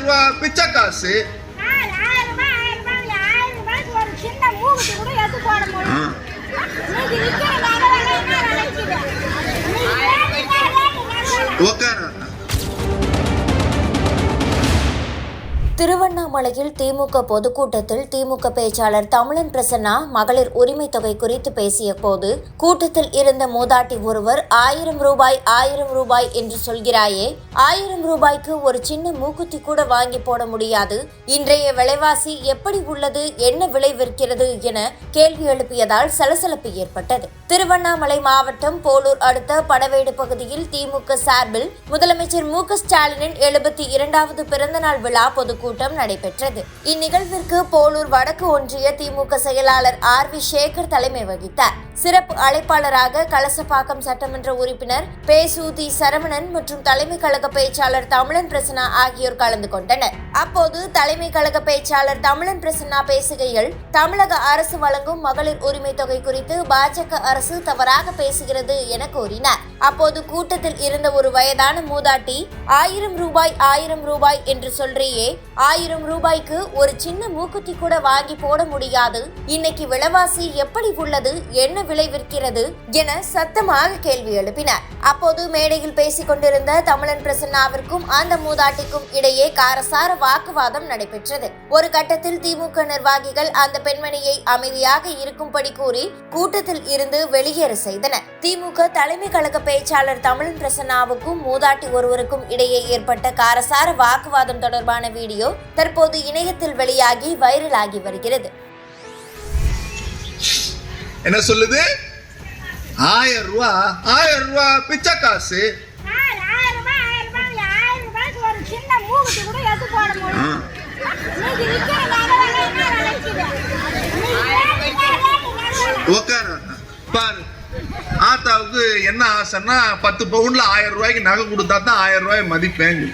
ரூபாய் பிச்சை காசு. திருவண்ணாமலையில் திமுக பொதுக்கூட்டத்தில் திமுக பேச்சாளர் தமிழன் பிரசன்னா மகளிர் உரிமை தொகை குறித்து பேசிய போது, கூட்டத்தில் இருந்த மூதாட்டி ஒருவர் 1000 ரூபாய் என்று சொல்கிறாயே, 1000 ரூபாய்க்கு ஒரு சின்ன மூக்குத்தி கூட வாங்கி போட முடியாது, இன்றைய விலைவாசி எப்படி உள்ளது, என்ன விலை விற்கிறது என கேள்வி எழுப்பியதால் சலசலப்பு ஏற்பட்டது. திருவண்ணாமலை மாவட்டம் போலூர் அடுத்த படவேடு பகுதியில் திமுக சார்பில் முதலமைச்சர் மு.க. ஸ்டாலினின் 72வது பிறந்தநாள் விழா பொதுக்கூட்டம் நடைபெற்றது. இந்நிகழ்விற்கு போலூர் வடக்கு ஒன்றிய திமுக செயலாளர் R.V. சேகர் தலைமை வகித்தார். சிறப்பு அழைப்பாளராக கலசப்பாக்கம் சட்டமன்ற உறுப்பினர் பேசூதி சரவணன் மற்றும் தலைமை கழக பேச்சாளர் தமிழன் பிரசன்னா ஆகியோர் கலந்து கொண்டனர். அப்போது தலைமை கழக பேச்சாளர் தமிழன் பிரசன்னா பேசுகையில், தமிழக அரசு வழங்கும் மகளிர் உரிமை தொகை குறித்து பாஜக அரசு தவறாக பேசுகிறது என கூறினார். அப்போது கூட்டத்தில் இருந்த ஒரு வயதான மூதாட்டி, 1000 ரூபாய் என்று சொல்றியே, 1000 ரூபாய்க்கு ஒரு சின்ன மூக்குத்தி கூட வாங்கி போட முடியாது, இன்னைக்கு விலைவாசி எப்படி உள்ளது, என்ன விலை விற்கிறது என சத்தமாக கேள்வி எழுப்பினார். அப்போது மேடையில் பேசிக் கொண்டிருந்த தமிழன் பிரசன்னாவிற்கும் அந்த மூதாட்டிக்கும் இடையே காரசார வாக்குவாதம் நடைபெற்றது. ஒரு கட்டத்தில் திமுக நிர்வாகிகள் அந்த பெண்மணியை அமைதியாக இருக்கும்படி கூறி கூட்டத்தில் இருந்து வெளியேற செய்தனர். திமுக தலைமை கழக பேச்சாளர் தமிழன் பிரசன்னாவுக்கும் மூதாட்டி ஒருவருக்கும் இடையே ஏற்பட்ட காரசார வாக்குவாதம் தொடர்பான வீடியோ தற்போது இணையத்தில் வெளியாகி வைரலாகி வருகிறது. என்ன சொல்லுது? 1000 ரூபாய் பிச்சை காசு. பாரு, ஆத்தாவுக்கு என்ன ஆசைன்னா 10 பவுன்ல 1000 ரூபாய்க்கு நகை கொடுத்தா தான் 1000 ரூபாய் மதிப்பேங்க.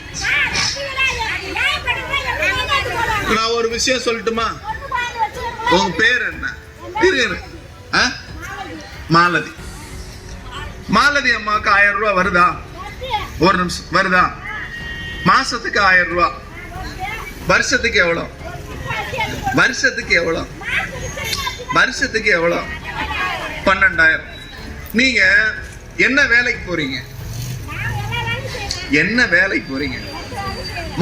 நான் ஒரு விஷயம் சொல்லட்டுமா? உங்க பேர் என்ன? மாலதி. மாலதி அம்மாவுக்கு 1000 ரூபாய் வருதா? ஒரு நிமிஷம், வருதா? மாசத்துக்கு 1000 ரூபாய். வருஷத்துக்கு எவ்வளோ? வருஷத்துக்கு எவ்வளோ? 12,000. நீங்க என்ன வேலைக்கு போறீங்க? என்ன வேலைக்கு போறீங்க?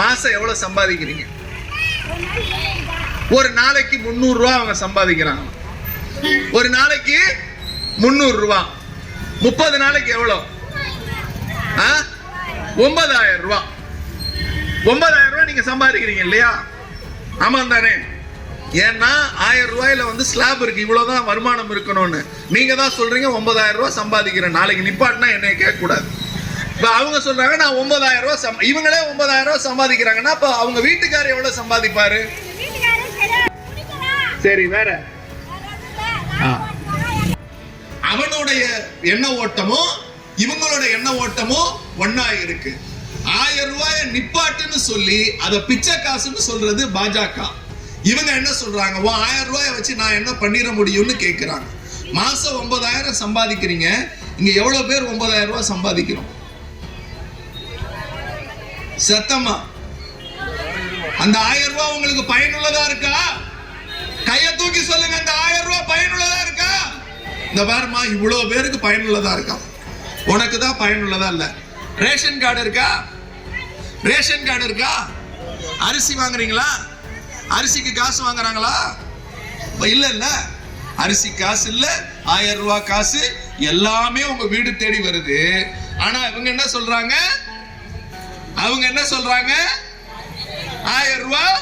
மாசம் எவ்வளவு சம்பாதிக்கிறீங்க? ஒரு நாளைக்கு 300 ரூபாய் அவங்க சம்பாதிக்கிறாங்க. ஒரு நாளைக்கு 300 ரூபாய். 30 நாளைக்கு எவ்வளோ? 9,000 ரூபாய். 9,000 ரூபாய் நீங்க சம்பாதிக்கிறீங்க இல்லையா? ஆமா தானே? ஏன்னா 1000 ரூபாயில வந்து ஸ்லாப் இருக்கு, இவ்வளவுதான் வருமானம் இருக்கணும்னு. நீங்க தான் சொல்றீங்க 9,000 ரூபாய் சம்பாதிக்கிறேன். நாளைக்கு நிப்பாட்டினா என்னைய கேட்க கூடாது. இப்ப அவங்க சொல்றாங்க நான் 9,000 ரூபாய், இவங்களே 9,000 ரூபாய் சம்பாதிக்கிறாங்கன்னா அப்ப அவங்க வீட்டுக்காரர் எவ்வளவு சம்பாதிப்பாரு? சரி, வேற அவனுடைய எண்ண ஓட்டமோ இவங்களோட எண்ண ஓட்டமோ ஒன்னா இருக்கு. 1000 ரூபாய நிப்பாட்டுன்னு சொல்லி அத பிச்சை காசுன்னு சொல்றது பாஜக. இவங்க என்ன சொல்றாங்க? 1000 ரூபாய வச்சு நான் என்ன பண்ணிட முடியும்னு கேட்கிறாங்க. மாசம் 9,000 சம்பாதிக்கிறீங்க. இங்க எவ்வளவு பேர் 9,000 ரூபாய் சம்பாதிக்கிறோம்? சத்தமா அந்த 1000 ரூபாய் உங்களுக்கு பயனுள்ளதா இருக்கா? கைய தூக்கி சொல்லுங்க. அந்த 1000 ரூபாய் பயனுள்ளதா இருக்கா? இந்த பாருமா, இவ்வளவு பேருக்கு பயனுள்ளதா இருக்கா? உனக்கு தான் பயனுள்ளதா இல்ல. ரேஷன் கார்டு இருக்கா? ரேஷன் கார்டு இருக்கா? அரிசி வாங்குறீங்களா? அரிசிக்கு காசு வாங்குறாங்களா? இல்ல. அரிசி காசு இல்ல, 1000 ரூபாய் காசு எல்லாமே உங்க வீடு தேடி வருது. ஆனா இவங்க என்ன சொல்றாங்க? 1000 ரூபாய்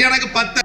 எனக்கு 10,000